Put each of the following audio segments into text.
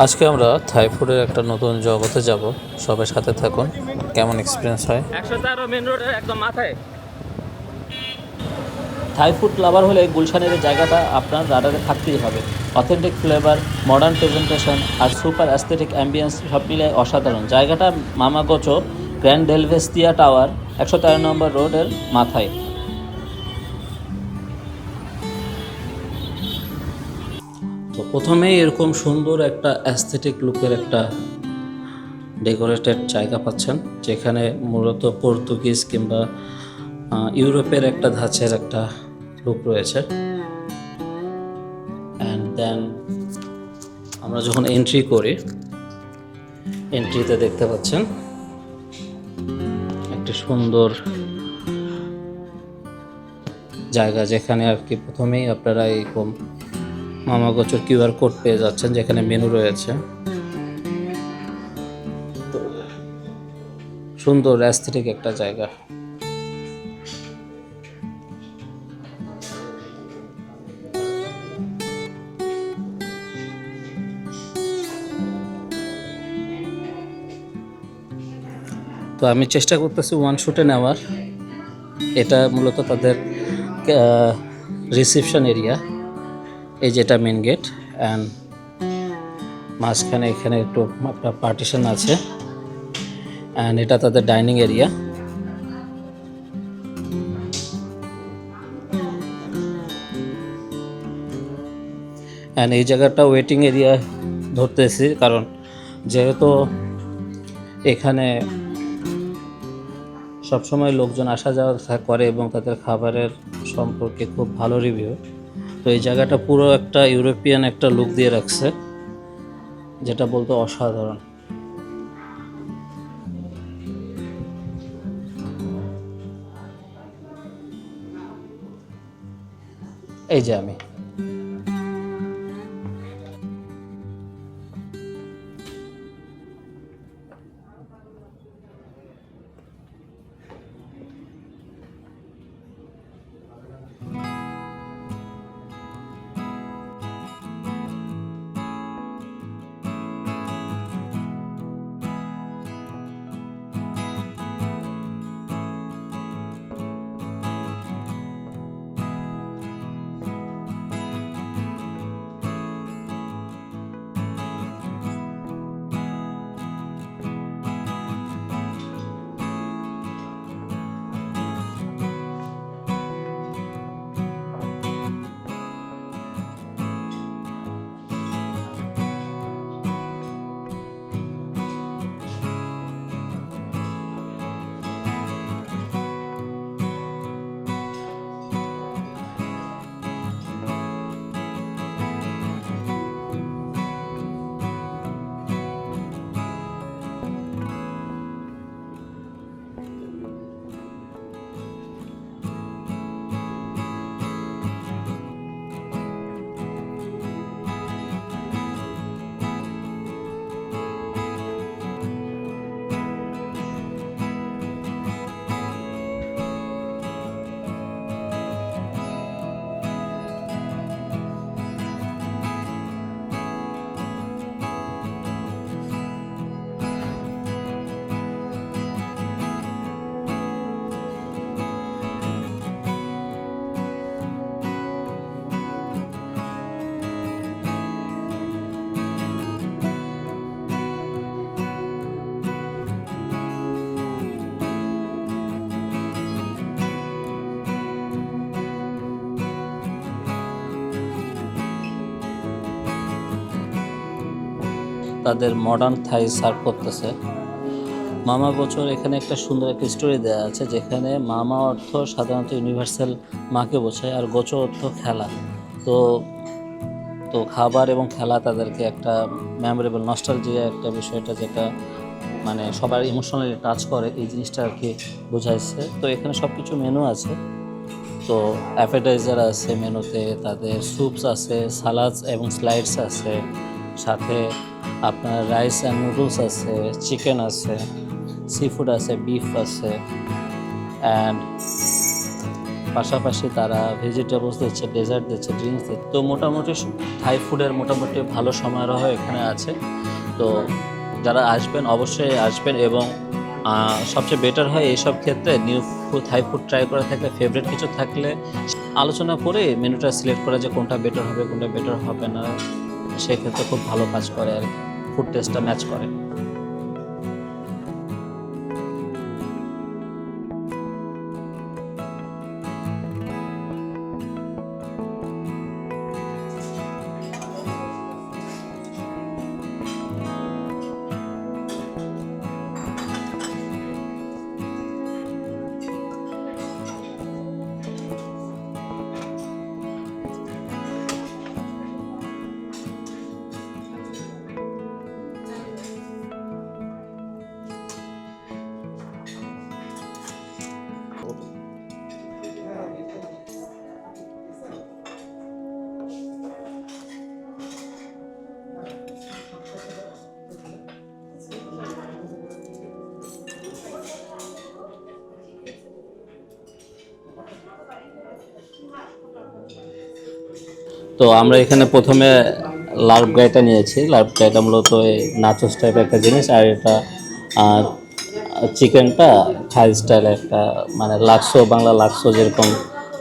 আজকে আমরা থাই ফুডের একটা নতুন জগতে যাব। সবাই সাথে থাকুন, কেমন এক্সপিরিয়েন্স হয়। 113 মেন রোডের একদম মাথায়। থাই ফুড লাভার হলে গুলশানের এই জায়গাটা আপনার রাডারে থাকতেই হবে। অথেন্টিক ফ্লেভার, মডার্ন প্রেজেন্টেশন আর সুপার অ্যাস্থেটিক অ্যাম্বিয়েন্স সব মিলে অসাধারণ। জায়গাটা মামাগোচো গ্র্যান্ড ডেলভেস্টিয়া টাওয়ার 113 নম্বর রোডের মাথায়। তো প্রথমেই এরকম সুন্দর একটা অ্যাস্থেটিক লুকের একটা ডেকোরেটেড জায়গা পাচ্ছেন, যেখানে মূলত পর্তুগিজ কিংবা ইউরোপের একটা ধাঁচের একটা লুক রয়েছে। অ্যান্ড দেন আমরা যখন এন্ট্রি করি, এন্ট্রিতে দেখতে পাচ্ছেন একটি সুন্দর জায়গা, যেখানে আর কি প্রথমেই আপনারা এরকম মামাগোচোর কিউআর কোড পেয়ে যাচ্ছেন, যেখানে মেনু রয়েছে। সুন্দর অ্যাস্থেটিক একটা জায়গা। তো আমি চেষ্টা করতেছি ওয়ান শুটে নেওয়ার। এটা মূলত তাদের রিসেপশন এরিয়া। এই যেটা মেন গেট, অ্যান্ড মাঝখানে এখানে একটু একটা পার্টিশন আছে, অ্যান্ড এটা তাদের ডাইনিং এরিয়া। অ্যান্ড এই জায়গাটা ওয়েটিং এরিয়া ধরতেছি, কারণ যেহেতু এখানে সবসময় লোকজন আসা যাওয়া করে এবং তাদের খাবারের সম্পর্কে খুব ভালো রিভিউ। তো এই জায়গাটা পুরো একটা ইউরোপিয়ান একটা লুক দিয়ে রাখছে, যেটা বলতে অসাধারণ। এই যে আমি তাদের মডার্ন থাই সার্ভ করতেছে। মামা গোচর এখানে একটা সুন্দর একটা স্টোরি দেওয়া আছে, যেখানে মামা অর্থ সাধারণত ইউনিভার্সাল মাকে বোঝায়, আর গোচর অর্থ খেলা। তো তো খাবার এবং খেলা তাদেরকে একটা মেমোরেবল নস্টালজিয়া একটা বিষয়টা, যেটা মানে সবার ইমোশনালি টাচ করে, এই জিনিসটা আর কি বোঝাইছে। তো এখানে সব কিছু মেনু আছে। তো অ্যাপেটাইজার আছে মেনুতে, তাদের স্যুপস আছে, সালাদস এবং স্লাইডস আছে, সাথে আপনার রাইস অ্যান্ড নুডলস আছে, চিকেন আছে, সি ফুড আছে, বিফ আছে, অ্যান্ড পাশাপাশি তারা ভেজিটেবলস দিচ্ছে, ডেজার্ট দিচ্ছে, ড্রিঙ্কস দিচ্ছে। তো মোটামুটি থাই ফুডের মোটামুটি ভালো সমারোহ এখানে আছে। তো যারা আসবেন অবশ্যই আসবেন, এবং সবচেয়ে বেটার হয় এইসব ক্ষেত্রে নিউ থাই ফুড ট্রাই করে থাকলে, ফেভারিট কিছু থাকলে আলোচনা করে মেনুটা সিলেক্ট করা যে কোনটা বেটার হবে কোনটা বেটার হবে না, সেক্ষেত্রে খুব ভালো কাজ করে আর ফুড টেস্টটা ম্যাচ করে। তো আমরা এখানে প্রথমে লার্ভ গাইটা নিয়েছি। লার্ভ গাইটা মূলত নাচোস টাইপের একটা জিনিস, আর এটা চিকেনটা থাই স্টাইল একটা, মানে লাক্সো, বাংলা লাক্সো যেরকম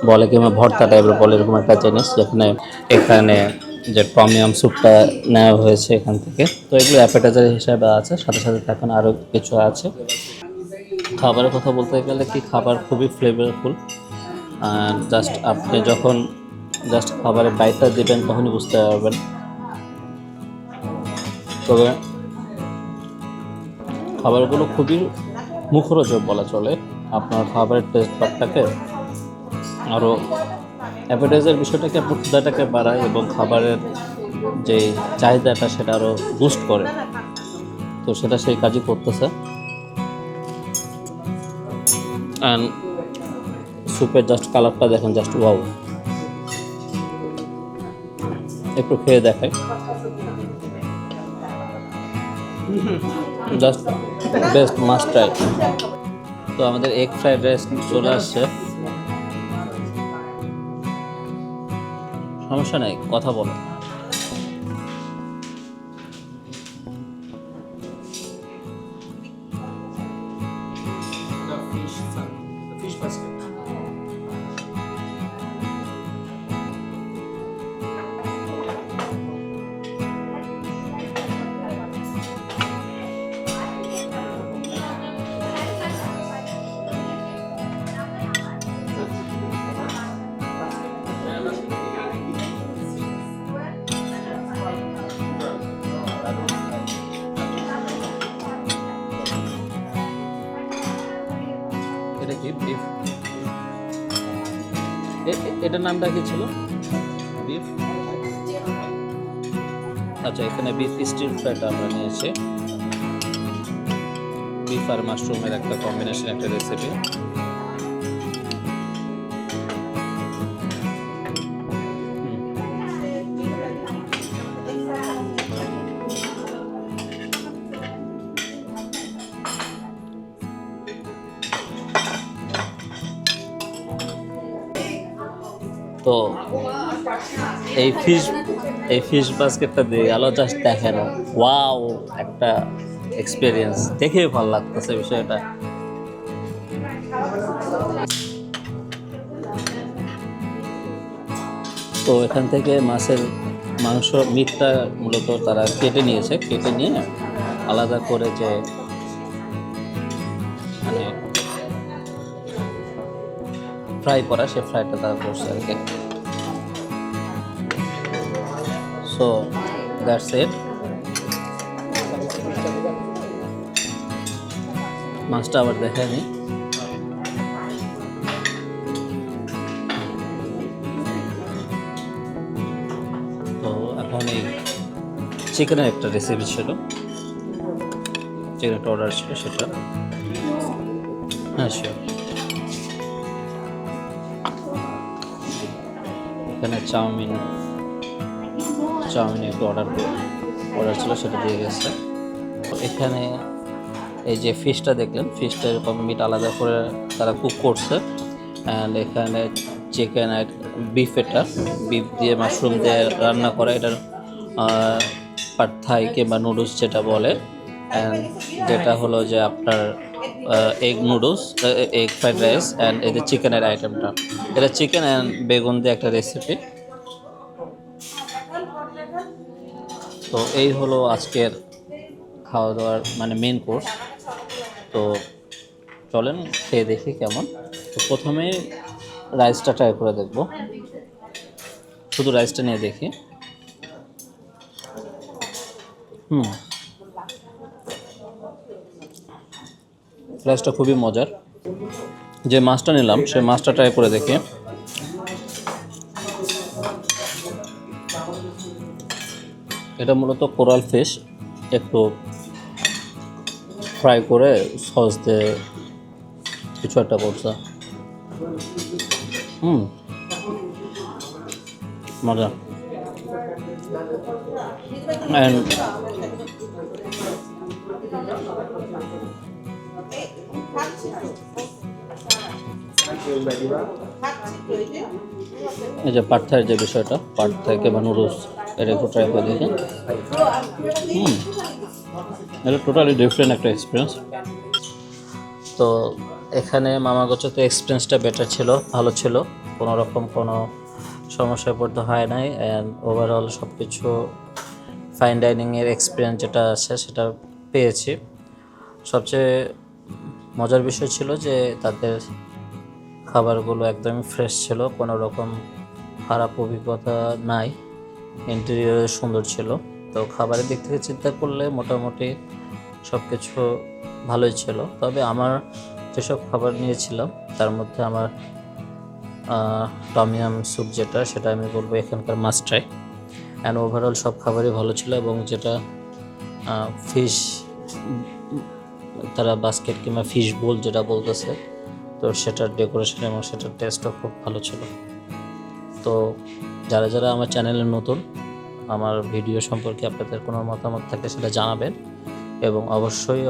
বলে কিংবা ভর্তা টাইপের বলে, এরকম একটা জিনিস, যেখানে এখানে যে টমিয়াম স্যুপটা নেওয়া হয়েছে এখান থেকে। তো এগুলো অ্যাপেটাইজার হিসাবে আছে, সাথে সাথে এখন আরও কিছু আছে। খাবারের কথা বলতে গেলে কি, খাবার খুবই ফ্লেভারফুল। জাস্ট আপনি যখন খাবারের বাইটটা দেবেন তখনই বুঝতে পারবেন। তবে খাবারগুলো খুবই মুখরোচক বলা চলে, আপনার খাবারের টেস্ট বাদটাকে আরও, অ্যাপেটাইজার বিষয়টাকে আপনার ক্ষুধাটাকে বাড়ায় এবং খাবারের যে চাহিদাটা সেটা আরও বুস্ট করে। তো সেটা সেই কাজই করতেছে। অ্যান্ড স্যুপের জাস্ট কালারটা দেখেন, জাস্ট ওয়াও। একটু খেয়ে দেখাই, জাস্ট বেস্ট, মাস্ট ট্রাই। তো আমাদের এগ ফ্রাইড রাইস চলে আসছে। সমস্যা নেই, কথা বলো। এটা কি বিফ? এটার নামটা কি ছিল? বিফ। আচ্ছা, এখানে বিফ স্টির ফ্রাইটা আমরা নিয়েছি। বিফ আর মাশরুমের একটা কম্বিনেশন, একটা রেসিপি। তো এই ফিশ বাস্কেটটা দিয়ে গেল, জাস্ট দেখেন, ওয়াও, একটা এক্সপিরিয়েন্স, দেখে ভালো লাগতেছে বিষয়টা। তো এখান থেকে মাছের মিটটা মূলত তারা কেটে নিয়েছে, কেটে নিয়ে আলাদা করে যে মানে ফ্রাই করা, সে ফ্রাইটা তারা করছে আর কি। So that's it. মাছটা আবার দেখে নি। তো এখন এই চিকেনের একটা রেসিপি ছিল, চিকেন একটা অর্ডার ছিল, সেটা হ্যাঁ শিওর। এখানে চাউমিন একটু অর্ডার ছিল, সেটা দিয়ে গেছে। এখানে এই যে ফিশটা দেখলেন, ফিশটা এরকম মিট আলাদা করে তারা কুক করছে। অ্যান্ড এখানে চিকেন বিফ, এটা বিফ দিয়ে মাশরুম দিয়ে রান্না করা, এটার পাড থাই কিংবা নুডলস যেটা বলে, অ্যান্ড যেটা হলো যে আপনার egg noodles, egg fried rice, and এই যে চিকেনের আইটেমটা, এটা চিকেন অ্যান্ড বেগুন দিয়ে একটা রেসিপি। তো এই হলো আজকের খাওয়া দাওয়ার মানে মেন কোর্স। তো চলেন খেয়ে দেখি কেমন। তো প্রথমে রাইসটা ট্রাই করে দেখব, শুধু রাইসটা নিয়ে দেখি। রাইসটা খুবই মজার। যে মাছটা নিলাম সেই মাছটা ট্রাই করে দেখি। এটা মূলত কোরাল ফিশ, একটু ফ্রাই করে সস দিয়ে কিছু একটা করছে। মজা। অ্যান্ড এই যে পাড থাইয়ের যে বিষয়টা, পাড থাই কিংবা নুডলস, এটা একটু ট্রাই করে দেখি। এটা টোটালি ডিফারেন্ট একটা এক্সপিরিয়েন্স। তো এখানে মামাগোচতে এক্সপিরিয়েন্সটা বেটার ছিল, ভালো ছিল, কোনো রকম কোনো সমস্যায় পড়তে হয় নাই। অ্যান্ড ওভারঅল সব কিছু ফাইন ডাইনিংয়ের এক্সপিরিয়েন্স যেটা আছে সেটা পেয়েছি। সবচেয়ে মজার বিষয় ছিল যে তাদের খাবারগুলো একদমই ফ্রেশ ছিল, কোনো রকম খারাপ অভিজ্ঞতা নাই, ইন্টেরিয়র সুন্দর ছিল। তো খাবারের দিক থেকে চিন্তা করলে মোটামুটি সব কিছু ভালোই ছিল। তবে আমার যেসব খাবার নিয়েছিলাম তার মধ্যে আমার টমিয়াম স্যুপ যেটা, সেটা আমি বলবো এখানকার মাস্ট ট্রাই। অ্যান্ড ওভারঅল সব খাবারই ভালো ছিল, এবং যেটা ফিশ তারা বাস্কেট কিংবা ফিশ বোল যেটা বলতেছে, তো সেটার ডেকোরেশন এবং সেটার টেস্টও খুব ভালো ছিল। তো যারা যারা আমার চ্যানেলে নতুন, আমার ভিডিও সম্পর্কে আপনাদের কোনো মতামত থাকে সেটা জানাবেন, এবং অবশ্যই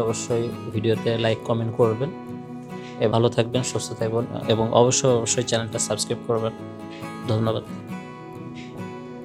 ভিডিওতে লাইক কমেন্ট করবেন। ভালো থাকবেন, সুস্থ থাকবেন, এবং অবশ্যই চ্যানেলটা সাবস্ক্রাইব করবেন। ধন্যবাদ।